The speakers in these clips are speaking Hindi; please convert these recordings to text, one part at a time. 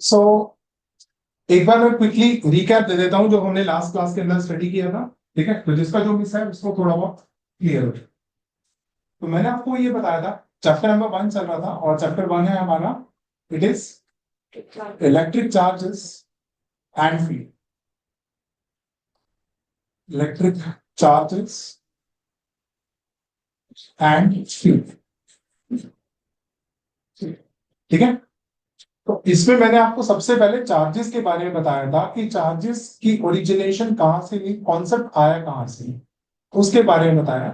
सो एक बार मैं क्विकली रिकैप दे देता हूं जो हमने लास्ट क्लास के अंदर स्टडी किया था। ठीक है, तो जिसका जो मिस है उसको थोड़ा बहुत क्लियर हो जाए। तो मैंने आपको ये बताया था, चैप्टर नंबर 1 चल रहा था और चैप्टर 1 है हमारा, it is electric charges and field. Electric charges and field, ठीक है। तो इसमें मैंने आपको सबसे पहले चार्जेस के बारे में बताया था कि चार्जेस की ओरिजिनेशन कहां से हुई, कॉन्सेप्ट आया कहां से, उसके बारे में बताया।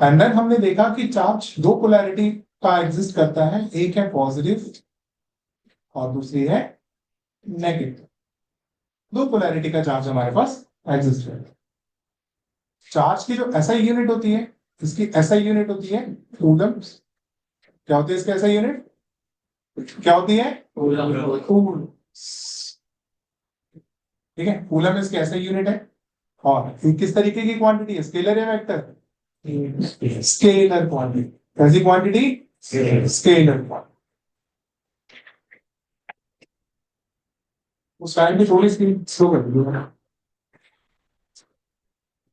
एंड देन हमने देखा कि चार्ज दो पोलैरिटी का एग्जिस्ट करता है, एक है पॉजिटिव और दूसरी है नेगेटिव। दो पोलैरिटी का चार्ज हमारे पास एग्जिस्ट करता है। चार्ज की जो एसआई यूनिट होती है, इसकी एसआई यूनिट होती है कूलम। क्या होती है इसकी एसआई यूनिट, क्या होती है कूलम। ठीक है, कूलम इसकी एसआई यूनिट है। और किस तरीके की क्वांटिटी है, स्केलर या वेक्टर, स्केलर क्वांटिटी। कैसी क्वांटिटी, स्केलर क्वांटिटी। उस टाइम की थोड़ी स्पीड स्लो कर दी मैंने।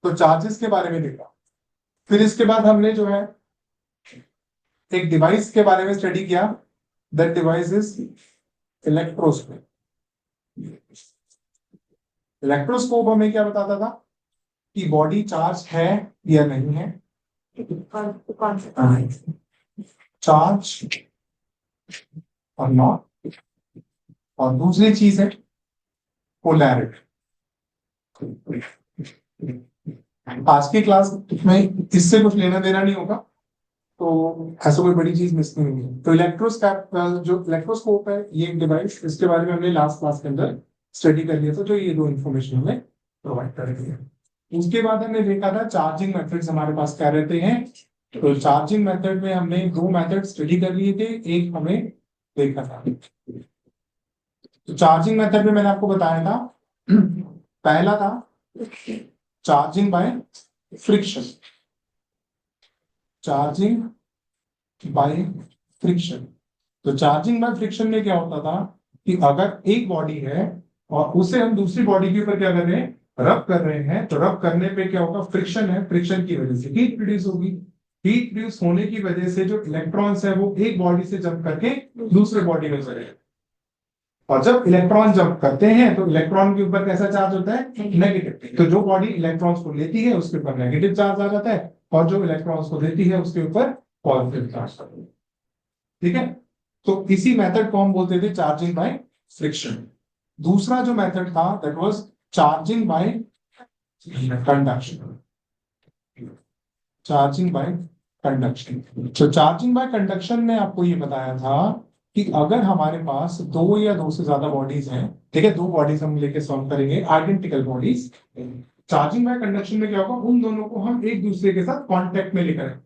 तो चार्जेस के बारे में देखा। फिर इसके बाद हमने जो है एक डिवाइस के बारे में स्टडी किया। That device is electroscope. Electroscope हमें क्या बताता था कि बॉडी चार्ज है या नहीं है, चार्ज और नॉट। और दूसरी चीज है पोलैरिटी। आज की क्लास में इससे कुछ लेना देना नहीं होगा, तो ऐसा कोई बड़ी चीज मिस नहीं होगी। तो इलेक्ट्रोस्कोप, जो इलेक्ट्रोस्कोप है ये एक डिवाइस, इसके बारे में हमने लास्ट क्लास के अंदर स्टडी कर लिया था, जो ये दो इंफॉर्मेशन हमें प्रोवाइड करेंगे। उसके बाद हमने देखा था चार्जिंग मेथड्स हमारे पास क्या रहते हैं। तो चार्जिंग मेथड में हमने दो मेथड स्टडी कर लिए थे, एक हमें देखा था। तो चार्जिंग मेथड में मैंने आपको बताया था, पहला था charging by friction. Charging by friction. तो चार्जिंग बाय फ्रिक्शन में क्या होता था कि अगर एक बॉडी है और उसे हम दूसरी बॉडी के ऊपर क्या कर रहे हैं, रब कर रहे हैं, तो रब करने पे क्या होगा, फ्रिक्शन है, फ्रिक्शन की वजह से हीट प्रोड्यूस होगी। हीट प्रोड्यूस होने की वजह से जो इलेक्ट्रॉन्स है वो एक बॉडी से जंप करके दूसरे बॉडी में चले। और जब इलेक्ट्रॉन जंप करते हैं तो इलेक्ट्रॉन के ऊपर कैसा चार्ज होता है, नेगेटिव। तो जो बॉडी इलेक्ट्रॉन्स को लेती है उसके ऊपर नेगेटिव चार्ज आ जाता है, और जो इलेक्ट्रॉन्स को देती है उसके ऊपर पॉजिटिव चार्ज आता है। ठीक है, तो इसी मेथड को हम बोलते थे चार्जिंग बाय फ्रिक्शन। दूसरा जो मेथड था that was charging by conduction. Charging by conduction. तो चार्जिंग बाय कंडक्शन में आपको ये बताया था कि अगर हमारे पास दो या दो से ज्यादा बॉडीज हैं, ठीक है, दो बॉडीज हम लेके सॉल्व करेंगे, identical bodies. Charging by conduction में क्या होगा, उन दोनों को हम एक दूसरे के साथ कांटेक्ट में लेकर,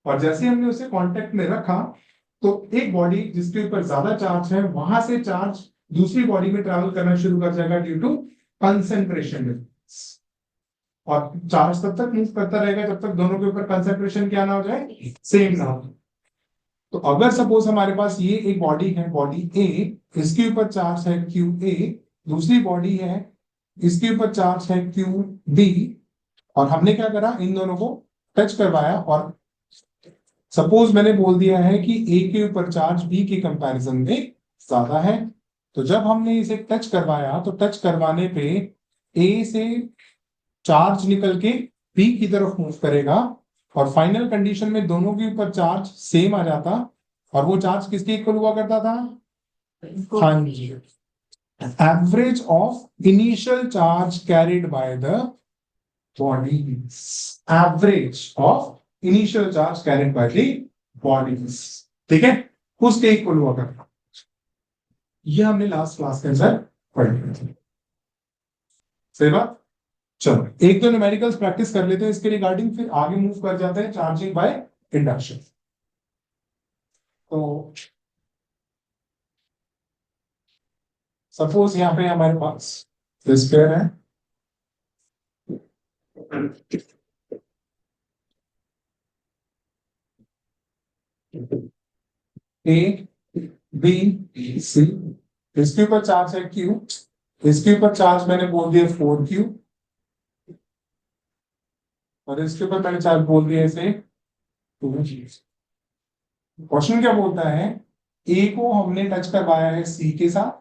और जैसे हमने उसे कांटेक्ट में रखा तो एक बॉडी जिसके ऊपर ज्यादा चार्ज है वहां से चार्ज दूसरी बॉडी में ट्रैवल करना शुरू कर जाएगा ड्यू टू कंसेंट्रेशन डिफरेंस। और चार्ज तब तक मूव करता रहेगा जब तक दोनों के ऊपर कंसेंट्रेशन क्या ना हो जाए, सेम ना हो। तो अगर सपोज हमारे पास ये एक बॉडी है, बॉडी ए, इसके ऊपर चार्ज है क्यू ए, दूसरी बॉडी है इसके ऊपर चार्ज है क्यू बी, और हमने क्या करा, इन दोनों को टच करवाया, और सपोज मैंने बोल दिया है कि ए के ऊपर चार्ज बी के कंपैरिजन में ज्यादा है। तो जब हमने इसे टच करवाया तो टच करवाने पे ए से चार्ज निकल के बी की तरफ मूव करेगा, और फाइनल कंडीशन में दोनों के ऊपर चार्ज सेम आ जाता, और वो चार्ज किसके इक्वल हुआ करता था, हाँ जी, average of initial charge carried by the bodies, average of initial charge carried by the bodies। ठीक है, उसके इक्वल हुआ करता। ये हमने लास्ट क्लास के अंदर पढ़ा। सही बात। चलो एक दो न्यूमेरिकल्स प्रैक्टिस कर लेते हैं इसके रिगार्डिंग, फिर आगे मूव कर जाते हैं चार्जिंग बाय इंडक्शन। तो सपोज यहां पे हमारे पास स्क्वायर है, ए बी सी, इसके ऊपर चार्ज है क्यू, इसके ऊपर चार्ज मैंने बोल दिया 4q, और इसके ऊपर मैंने चार्ज बोल दिया इसे 2g। क्वेश्चन क्या बोलता है, ए को हमने टच करवाया है सी के साथ,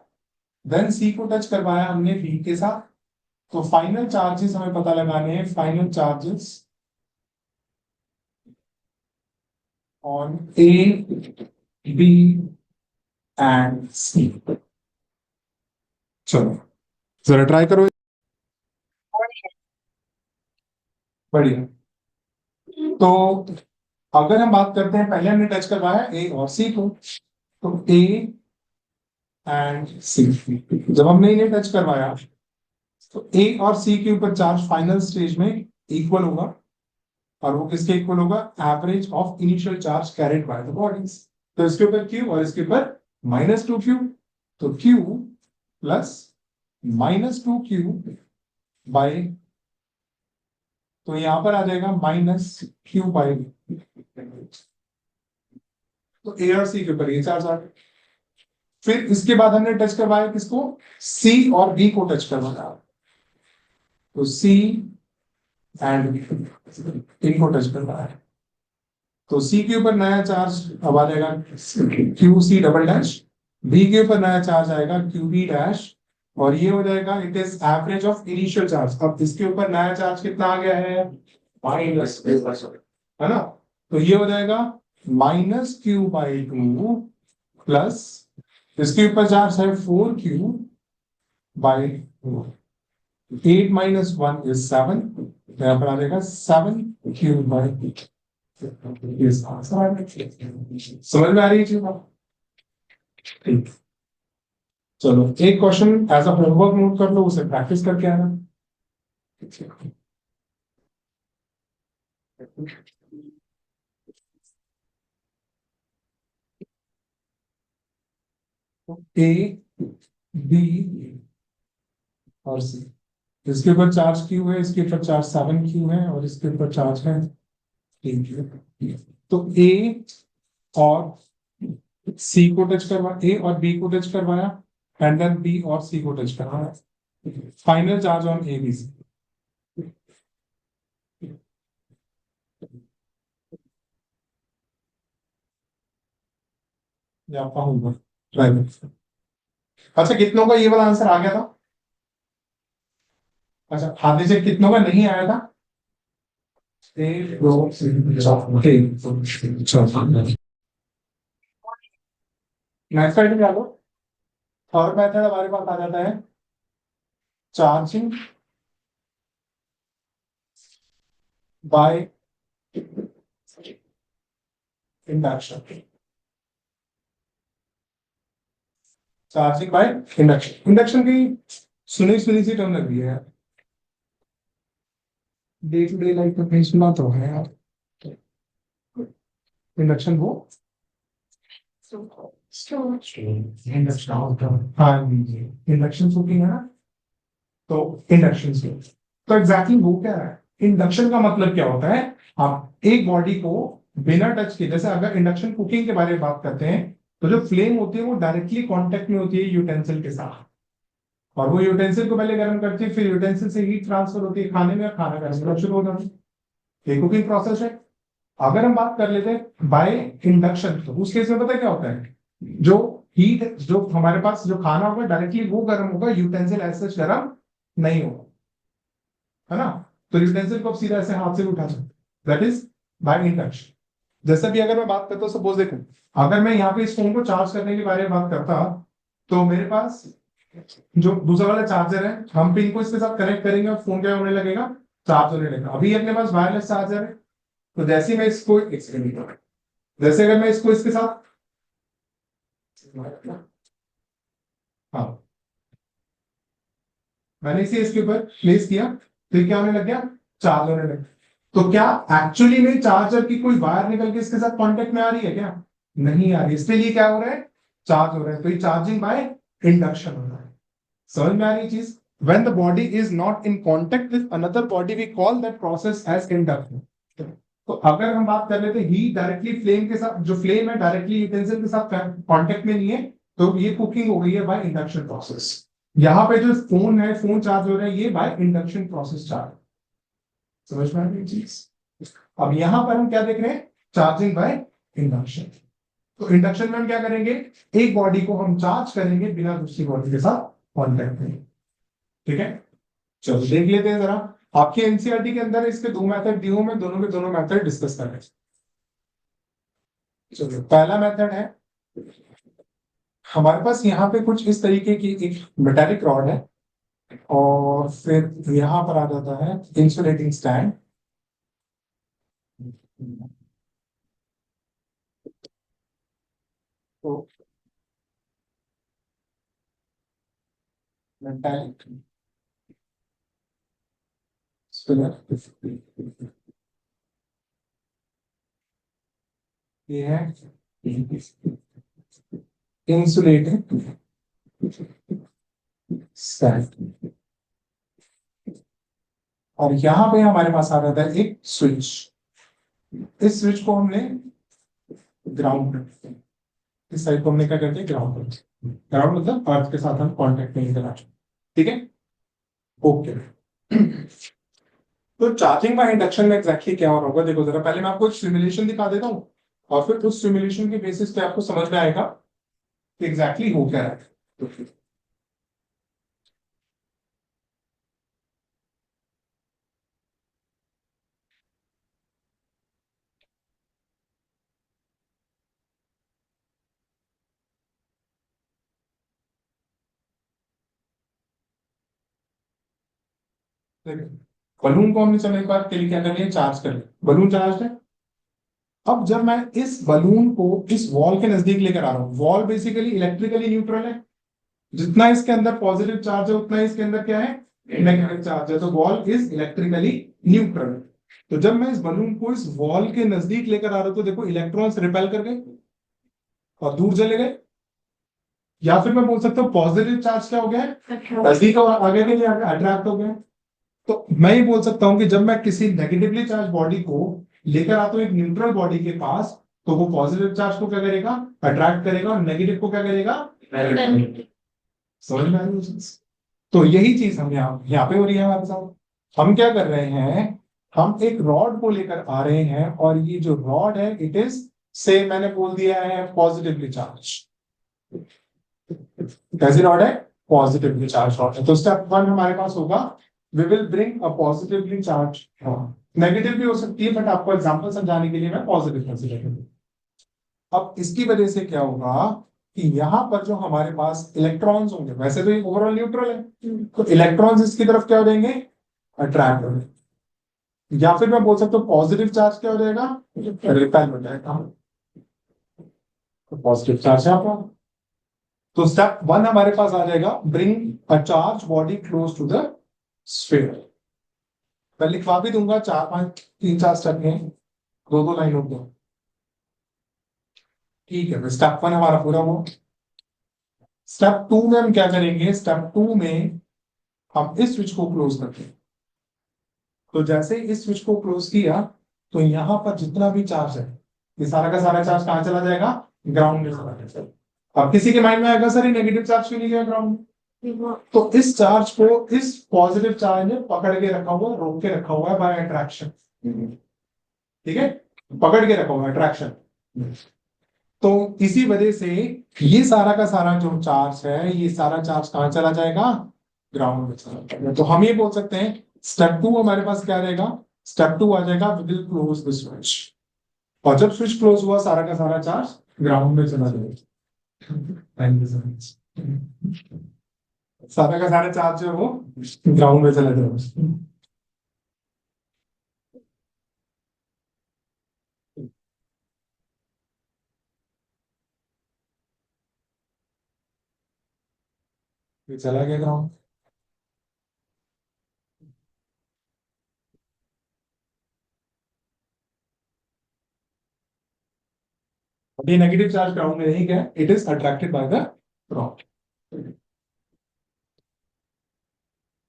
देन सी को टच करवाया हमने बी के साथ, तो फाइनल चार्जेस हमें पता लगाने हैं, final charges on A B and C. चलो जरा ट्राई करो। बढ़िया। तो अगर हम बात करते हैं, पहले हमने टच करवाया ए और सी को, तो ए एंड सी, जब हमने इन्हें टच करवाया तो ए और सी के ऊपर चार्ज फाइनल स्टेज में इक्वल होगा, और वो किसके इक्वल होगा, average of initial charge carried by the bodies. तो इसके ऊपर क्यू और इसके ऊपर -2q, तो q प्लस -2q बाय, तो यहां पर आ जाएगा -q बाय, तो ए और सी के ऊपर ये चार्ज आ गया। फिर इसके बाद हमने टच करवाया किसको, सी और बी को टच करवाया, तो सी एंड इनको टच करवाया, तो सी के ऊपर नया चार्ज अब आ जाएगा Q C double dash, B के ऊपर नया चार्ज आएगा क्यू बी डैश, और ये हो जाएगा it is average of initial charge. अब इसके ऊपर नया चार्ज कितना आ गया है, माइनस, है ना, तो ये हो जाएगा -q/2 प्लस इसके ऊपर चार्ज है 4q/2, 8 - 1 is 7, यहाँ पर आ जाएगा 7q/2। समझ में आ रही है चीज? ठीक, चलो एक question as a homework note कर लो, उसे प्रैक्टिस करके आना। ए बी और सी, इसके ऊपर चार्ज क्यू है, इसके ऊपर चार्ज 7q है, और इसके ऊपर चार्ज है 3q। तो ए और सी को टच करवा, ए और बी को टच करवाया, एंड देन बी और सी को टच करवाया, final charge on A B C. ये आपका होमवर्क ट्राई करो। अच्छा कितनों का ये वाला आंसर आ गया था? अच्छा आधे से कितनों का नहीं आया था? एक दो तीन चार, नेक्स्ट आइटम क्या लो, थर्ड मेथड हमारे पास आ जाता है charging by induction. Charging by induction, induction की सुनी सुनी सी टर्म लग रही है यार, डे टू डे लाइफ में कहीं सुना तो है यार, इंडक्शन वो हाँ इंडक्शन कुकिंग है ना, तो इंडक्शन से तो एग्जैक्टली वो क्या है, इंडक्शन का मतलब क्या होता है, आप एक बॉडी को बिना टच किए, जैसे अगर इंडक्शन कुकिंग के बारे में बात करते हैं, तो जो फ्लेम होती है वो डायरेक्टली कांटेक्ट में होती है यूटेंसिल के साथ, और वो यूटेंसिल को पहले गर्म करती है, फिर यूटेंसिल से हीट ट्रांसफर होती है खाने में, खाना गर्म शुरू हो जाता है, ये कुकिंग प्रोसेस है। अगर हम बात कर लेते हैं बाय इंडक्शन, तो उस केस में पता है क्या होता है, जो हीट जो हमारे पास जो खाना होगा डायरेक्टली वो गर्म होगा, यूटेंसिल ऐसे गर्म नहीं होगा, है ना, तो यूटेंसिल को आप सीधा ऐसे हाथ से भी उठा सकते, दैट इज बाय इंडक्शन। जैसे भी अगर मैं बात करता हूँ, सपोज देखो अगर मैं यहाँ पे इस फोन को चार्ज करने के बारे में बात करता, तो मेरे पास जो दूसरा वाला चार्जर है, हम पिन को इसके साथ कनेक्ट करेंगे और फोन क्या होने लगेगा, चार्ज होने लगेगा। अभी अपने पास वायरलेस चार्जर है, तो जैसे ही मैं इसको जैसे अगर मैं इसको इसके साथ, हाँ मैंने इसे इसके ऊपर प्लेस किया, तो क्या होने लग गया, चार्ज होने लग गया। तो क्या एक्चुअली में चार्जर की कोई वायर निकल के इसके साथ कांटेक्ट में आ रही है क्या, नहीं आ रही, इसके लिए क्या हो रहा है, चार्ज हो रहा है, तो ये चार्जिंग बाय इंडक्शन हो रहा है। समझ में आ रही चीज, when the body is not in contact with another body we call that process as induction। तो अगर हम बात कर रहे थे हीट डायरेक्टली फ्लेम के साथ, जो फ्लेम है डायरेक्टली यूटेंसिल के साथ कांटेक्ट में नहीं है, तो ये कुकिंग हो गई है बाय इंडक्शन प्रोसेस। यहाँ पे जो फोन है, फोन चार्ज हो रहा है, ये बाय इंडक्शन प्रोसेस चार्ज। समझ में आ रही चीज? अब यहां पर हम क्या देख रहे हैं, चार्जिंग बाय इंडक्शन। तो इंडक्शन में हम क्या करेंगे, एक बॉडी को हम चार्ज करेंगे बिना दूसरी बॉडी के साथ कांटेक्ट में। ठीक है, चलो देख लेते हैं जरा। आपके एनसीईआरटी के अंदर इसके दो मेथड दिए हुए, मैं दोनों के दोनों मेथड डिस्कस कर रहे हैं। चलो पहला मेथड है, हमारे पास यहाँ पे कुछ इस तरीके की एक मेटालिक रॉड है, और फिर यहाँ पर आ जाता है इंसुलेटिंग स्टैंड। तो मेटालिक ये है इंसुलेटेड स्टैंड, और यहां पे हमारे पास आ जाता है एक स्विच। इस स्विच को हमने ग्राउंड कर दिया, इस साइड को हमने क्या करते हैं, ग्राउंड कर दिया। ग्राउंड मतलब अर्थ के साथ हम कांटेक्ट नहीं करना चाहते। ठीक है, ओके। तो चार्जिंग बाय इंडक्शन में एग्जैक्टली क्या हो रहा होगा, देखो जरा, पहले मैं आपको सिमुलेशन दिखा देता हूँ, और फिर उस सिमुलेशन के बेसिस पे आपको समझ में आएगा कि एग्जैक्टली हो क्या रहा है। तो बलून को हमने चलो एक बार के लिए क्या कर लिया, चार्ज कर लिया, बलून चार्ज है। अब जब मैं इस बलून को इस वॉल के नजदीक लेकर आ रहा हूँ, वॉल बेसिकली इलेक्ट्रिकली न्यूट्रल है, जितना इसके अंदर पॉजिटिव चार्ज है उतना इसके अंदर क्या है, नेगेटिव चार्ज है, तो वॉल इज इलेक्ट्रिकली न्यूट्रल। तो जब मैं इस बलून को इस वॉल के नजदीक लेकर आ रहा हूं, तो देखो इलेक्ट्रॉन्स रिपेल कर गए और दूर चले गए। या फिर मैं बोल सकता हूँ पॉजिटिव चार्ज क्या हो गया है, नजदीक आगे के लिए अट्रैक्ट हो गए। तो मैं ये बोल सकता हूं कि जब मैं किसी नेगेटिवली चार्ज बॉडी को लेकर आता हूं एक न्यूट्रल बॉडी के पास, तो वो पॉजिटिव चार्ज को क्या करेगा, अट्रैक्ट करेगा, और नेगेटिव को क्या करेगा, समझ में आ रही है? तो यही चीज हम यहाँ पे हो रही है हमारे साथ। हम क्या कर रहे हैं, हम एक रॉड को लेकर आ रहे हैं, और ये जो रॉड है इट इज, से मैंने बोल दिया है पॉजिटिवली चार्ज। कैसी रॉड है, पॉजिटिवली चार्ज रॉड है। तो स्टेप वन हमारे पास होगा, we will bring a positively charge rod. Negative भी हो सकती है, बट आपको एग्जांपल समझाने के लिए मैं पॉजिटिव कंसीडर करूंगा। अब इसकी वजह से क्या होगा कि यहाँ पर जो हमारे पास इलेक्ट्रॉन्स होंगे, वैसे तो ये ओवरऑल न्यूट्रल है, तो इलेक्ट्रॉन्स इसकी तरफ क्या हो जाएंगे, अट्रैक्ट हो जाएंगे। या फिर मैं बोल सकता हूँ पॉजिटिव चार्ज क्या हो जाएगा, रिपेल हो जाएगा। तो पॉजिटिव चार्ज है आपका। तो स्टेप वन हमारे पास आ जाएगा, bring a charge body close to the sphere. मैं लिखवा भी दूंगा, चार पांच तीन चार स्टेप में, दो दो लाइन होते हैं। ठीक है, स्टेप वन हमारा पूरा हुआ। स्टेप टू में हम क्या करेंगे, स्टेप टू में हम इस स्विच को क्लोज करते हैं। तो जैसे इस स्विच को क्लोज किया, तो यहां पर जितना भी चार्ज है, ये सारा का सारा चार्ज कहां चला जाएगा, ग्राउंड में चला जाएगा। अब किसी के माइंड में आएगा सर ये नेगेटिव चार्ज क्यों नहीं गया ग्राउंड में, तो इस चार्ज को इस पॉजिटिव चार्ज ने पकड़ के रखा हुआ, रोक के रखा हुआ है बाय अट्रैक्शन। ठीक है, पकड़ के रखा हुआ है अट्रैक्शन। तो इसी वजह से ये सारा का सारा जो चार्ज है, ये सारा चार्ज कहां चला जाएगा, ग्राउंड में चला जाएगा। तो हम ये बोल सकते हैं स्टेप टू हमारे पास क्या रहेगा, स्टेप टू आ जाएगा, we will close the switch. और जब स्विच क्लोज हुआ, सारा का सारा चार्ज ग्राउंड में चला जाएगा। Thank you so much. सारा का सारा चार्ज जो है वो ग्राउंड में चला जाएगा। ये चला गया ग्राउंड। ये नेगेटिव चार्ज ग्राउंड में नहीं गया, it is attracted by the rod.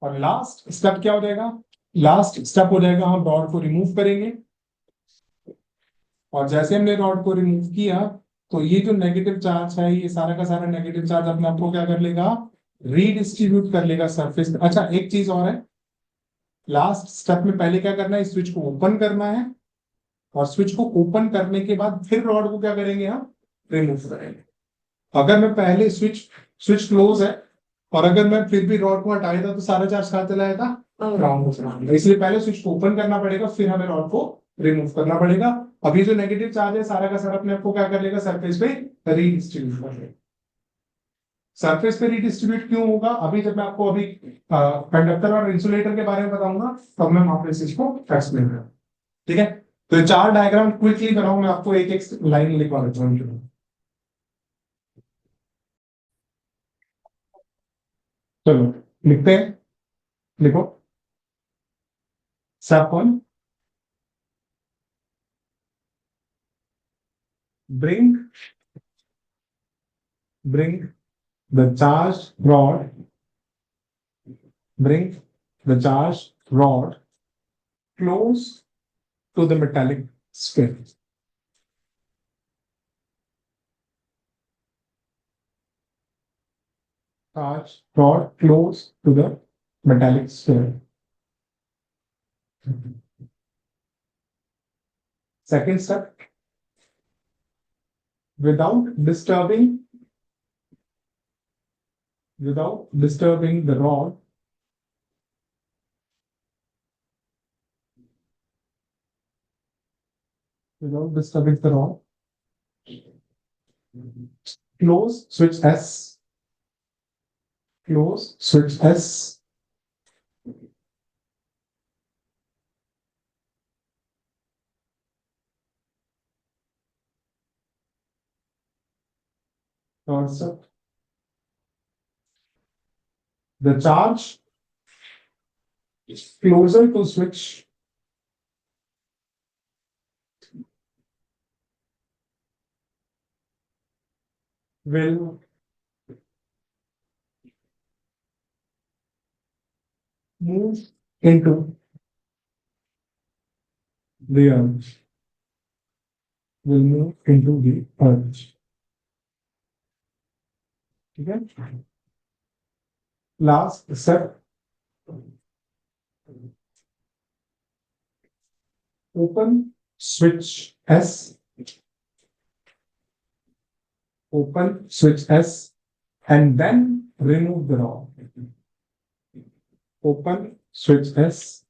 और लास्ट स्टेप क्या हो जाएगा, लास्ट स्टेप हो जाएगा, हम रॉड को रिमूव करेंगे। और जैसे हमने रॉड को रिमूव किया तो ये जो नेगेटिव चार्ज है ये सारा का सारा नेगेटिव चार्ज अपने आप को क्या कर लेगा, रीडिस्ट्रीब्यूट कर लेगा सरफेस पे। अच्छा एक चीज और है, लास्ट स्टेप में पहले क्या करना है, स्विच को ओपन करना है और स्विच को ओपन करने के बाद फिर रॉड को क्या करेंगे हम, रिमूव करेंगे। अगर मैं पहले स्विच स्विच क्लोज है और अगर मैं फिर भी रॉड को हटाया था तो सारा चार्ज कहाँ चला जाएगा, ग्राउंड को चला जाएगा। इसलिए पहले स्विच को ओपन करना पड़ेगा फिर हमें रॉड को रिमूव करना पड़ेगा। अभी जो नेगेटिव चार्ज है सारा का सारा अपने आप को क्या कर लेगा, सरफेस पे रीडिस्ट्रीब्यूट कर लेगा। सरफेस पे रीडिस्ट्रीब्यूट क्यों होगा, अभी जब मैं आपको अभी कंडक्टर और इंसुलेटर के बारे में बताऊंगा तब मैं वहां पे इस चीज को एक्सप्लेन करूंगा। ठीक है, तो ये चार डायग्राम क्विकली बनाऊं, मैं आपको एक एक लाइन लिखवा देता हूं। चलो लिखते हैं, लिखो। Step one, bring bring the charged rod bring the charged rod close to the metallic sphere. Charged rod close to the metallic sphere. Second step, without disturbing the rod, without disturbing the rod, close switch S, close switch S, third step, the charge is closer to switch will move into the earth, will move into the earth. ठीक है, last step, open switch S, open switch S and then remove the rod. Open switch S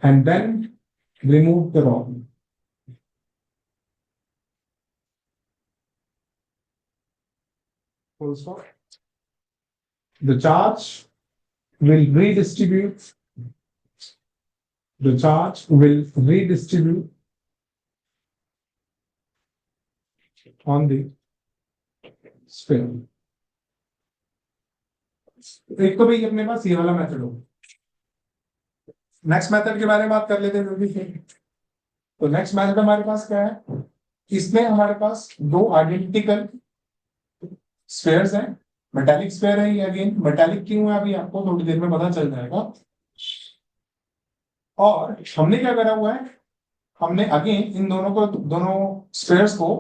and then remove the rod. Full stop. The charge will redistribute. The charge will redistribute on the sphere. एक तो भाई अपने पास ये वाला मेथड हो। नेक्स्ट मेथड के बारे में बात कर लेते हैं। तो नेक्स्ट मेथड हमारे पास क्या है, इसमें हमारे पास दो आइडेंटिकल स्फेयर्स हैं, मेटालिक स्फेयर है ये, अगेन मेटालिक क्यों है अभी आपको थोड़ी देर में पता चल जाएगा। और हमने क्या करा हुआ है, हमने अगेन इन दोनों स्फेयर्स को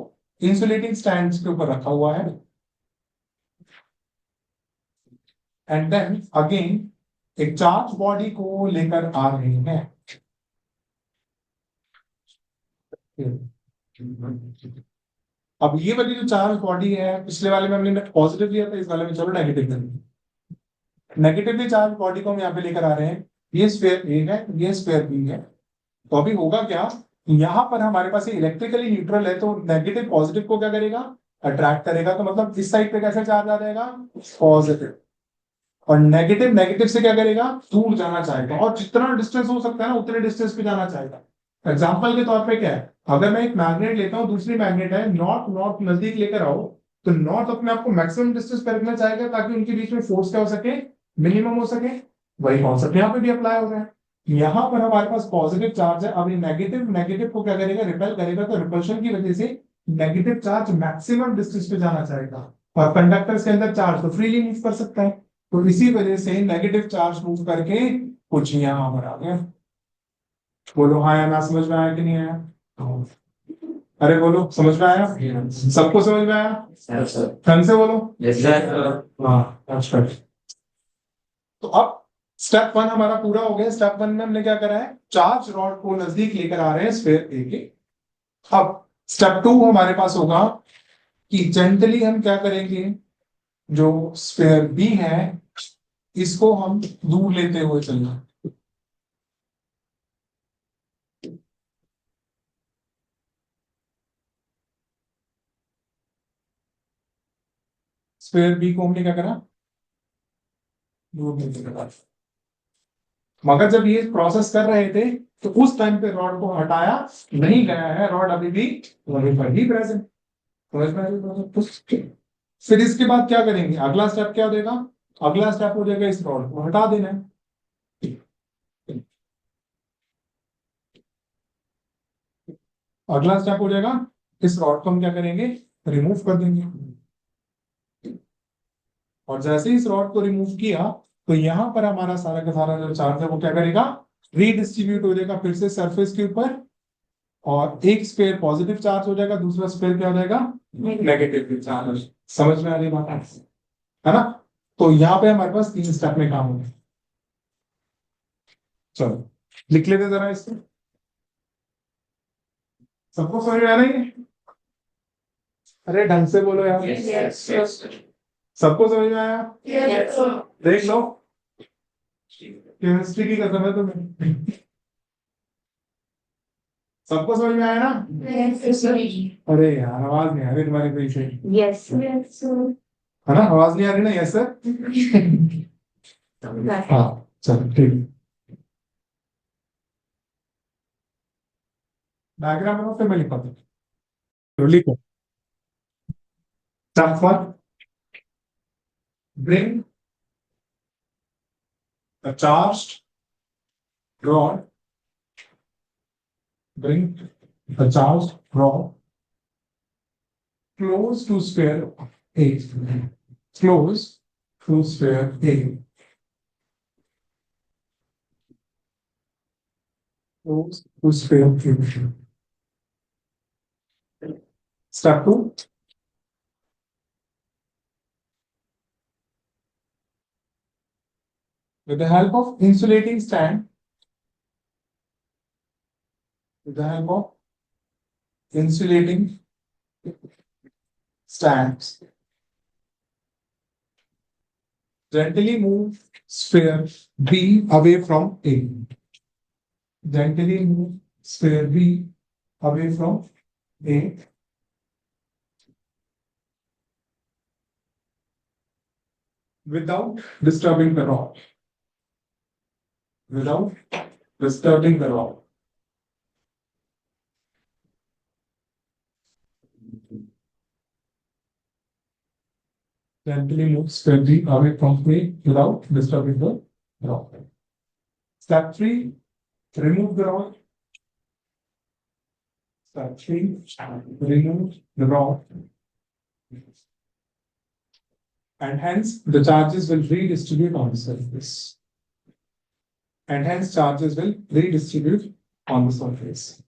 इंसुलेटिंग स्टैंड के ऊपर रखा हुआ है एंड देन अगेन एक चार्ज बॉडी को लेकर आ रहे हैं। अब ये वाली जो चार्ज बॉडी है, पिछले वाले में हमने पॉजिटिव लिया था, इस वाले में चलो नेगेटिव लेंगे। नेगेटिवली चार्ज बॉडी को हम यहाँ पे लेकर आ रहे हैं, ये स्फीयर ए है, ये स्फीयर बी है। तो अभी होगा क्या, यहाँ पर हमारे पास ये इलेक्ट्रिकली न्यूट्रल है तो नेगेटिव पॉजिटिव को क्या करेगा, अट्रैक्ट करेगा। तो मतलब इस साइड पे कैसे चार्ज आ जाएगा, पॉजिटिव, और नेगेटिव नेगेटिव से क्या करेगा, दूर जाना चाहेगा और जितना डिस्टेंस हो सकता है ना उतने डिस्टेंस पे जाना चाहेगा। एग्जाम्पल के तौर पे क्या है, अगर मैं एक मैग्नेट लेता हूँ, दूसरी मैग्नेट है, नॉर्थ नॉर्थ नजदीक लेकर आओ, तो नॉर्थ अपने आप को मैक्सिमम डिस्टेंस पे रखना चाहेगा ताकि उनके बीच में फोर्स क्या हो सके, मिनिमम हो सके। वही कॉन्सेप्ट यहाँ पे भी अप्लाई हो रहा है। यहाँ पर हमारे पास पॉजिटिव चार्ज है, अब ये नेगेटिव नेगेटिव को क्या करेगा, रिपेल करेगा, तो रिपल्शन की वजह से नेगेटिव चार्ज मैक्सिमम डिस्टेंस पे जाना चाहेगा और कंडक्टर के अंदर चार्ज तो फ्रीली मूव कर सकता है। तो इसी वजह से नेगेटिव चार्ज मूव करके कुछ यहाँ पर आ गया। बोलो हाँ या ना, समझ में आया कि नहीं आया। अरे बोलो, समझ में आया? सबको समझ में आया? ढंग से बोलो। हाँ, अच्छा। तो अब स्टेप 1 हमारा पूरा हो गया। स्टेप 1 में हमने क्या करा है, चार्ज रॉड को नजदीक लेकर आ रहे हैं स्फीयर ए के। अब स्टेप 2 हमारे पास होगा कि जेंटली हम क्या करेंगे, जो स्फीयर बी है इसको हम दूर लेते हुए चलना। स्फीयर बी को हमने क्या करा, दूर लेते हुए। मगर जब ये प्रोसेस कर रहे थे तो उस टाइम पे रॉड को हटाया नहीं गया है, रॉड अभी भी वहीं पर ही प्रेजेंट। समझ में आ रही है? फिर इसके बाद क्या करेंगे, अगला स्टेप क्या देगा, अगला स्टेप हो जाएगा इस रॉड को हटा देना है। अगला स्टेप हो जाएगा इस रॉड को हम क्या करेंगे, रिमूव कर देंगे। और जैसे ही इस रॉड को रिमूव किया तो यहां पर हमारा सारा का सारा जो चार्ज है वो क्या करेगा, रीडिस्ट्रीब्यूट हो जाएगा फिर से सरफेस के ऊपर। और एक स्पेयर पॉजिटिव चार्ज हो जाएगा, दूसरा स्पेयर क्या हो जाएगा, नेगेटिव चार्ज। समझ में आ रही बात है ना? तो यहाँ पे हमारे पास 3 स्टेप में काम होगा। चलो लिख लेते जरा इसको, सबको समझ में आ रही है? अरे ढंग से बोलो यार। सबको समझ में आया? देख लो, केमिस्ट्री की कसम है तुम्हें। सबको समझ में आया ना? अरे यार आवाज नहीं आ रही तुम्हारी कोई से। यस है ना, आवाज नहीं आ रही ना? Yes sir. हाँ चलो ठीक है। डायग्राम बनाओ फिर मैं लिखता हूँ। तो लिखो, step 1, bring a charged rod, bring a charged rod close to sphere A, close to sphere A, close to sphere A. Step 2, with the help of insulating stand, with the help of insulating stands, gently move sphere B away from A. Gently move sphere B away from A without disturbing the rod. Without disturbing the rod. Gently move sphere B away from A without disturbing the rod. Step 3, remove the rod. Step 3, remove the rod. And hence the charges will redistribute on the surface. And hence charges will redistribute on the surface.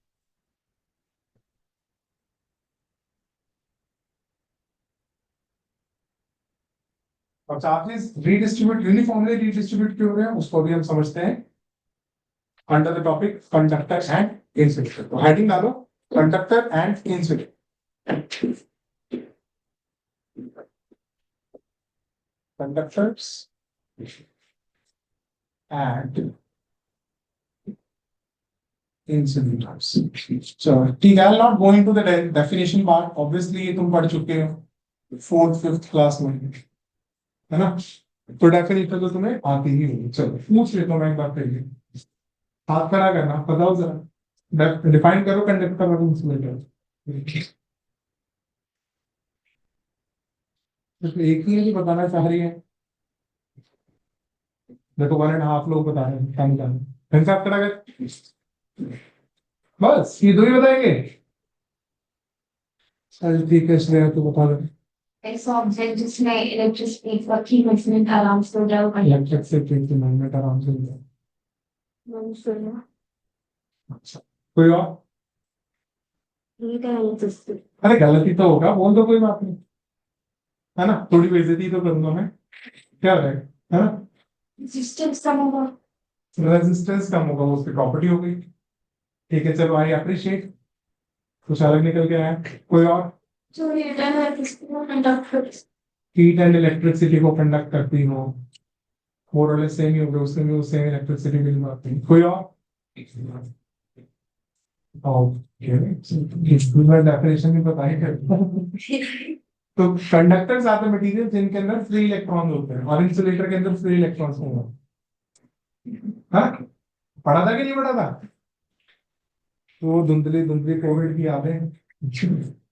और चार्जेस रीडिस्ट्रीब्यूट यूनिफॉर्मली रीडिस्ट्रीब्यूट क्यों हो रहे हैं उसको भी हम समझते हैं under the topic conductor and insulator. तो हेडिंग डालो, conductor and insulator. Conductors and insulators. So, ठीक है, I'll not go into the definition part. Obviously, ये तुम पढ़ चुके हो 4th 5th क्लास में, है ना? तो डेफिनेशन तो तुम्हें आती ही होगी। चलो पूछ लेता हूँ मैं एक बार पहले, हाथ खड़ा करना, बताओ जरा, डिफाइन करो कंडक्टर और इंसुलेटर। एक ही है जो बताना चाह रही है, देखो 1.5 लोग बता रहे हैं, क्या निकालना हिसाब करा कर, बस ये दो ही बताएंगे। चल ठीक है, श्रेया तू बता दे। ऐसा ऑब्जेक्ट जिसमें इलेक्ट्रिसिटी का की मूवमेंट आराम से हो जाए, इलेक्ट्रिसिटी की मूवमेंट आराम से हो जाए। अच्छा, कोई और? अरे गलती तो होगा, बोल दो, कोई बात नहीं, है ना, थोड़ी बेइज्जती तो करूंगा मैं, क्या रहेगा, है ना। रेजिस्टेंस कम होगा। रेजिस्टेंस कम होगा, वो उसकी प्रॉपर्टी हो गई। ठीक है, चलो आई अप्रिशिएट, कुछ अलग निकल के आया। कोई और? जो रिटर्न है किसको कंडक्ट कर। हीट एंड इलेक्ट्रिसिटी को कंडक्ट करती हो, मोर और लेस सेम ही होगा, उसमें भी सेम इलेक्ट्रिसिटी मिल जाती है। कोई और? ओके, डेफिनेशन भी बताई है। तो कंडक्टर्स आर द मटेरियल जिनके अंदर फ्री इलेक्ट्रॉन होते हैं, और इंसुलेटर के अंदर फ्री इलेक्ट्रॉन्स नहीं होते। हाँ, पढ़ा था कि नहीं पढ़ा था? वो धुंधली धुंधली कोविड की यादें।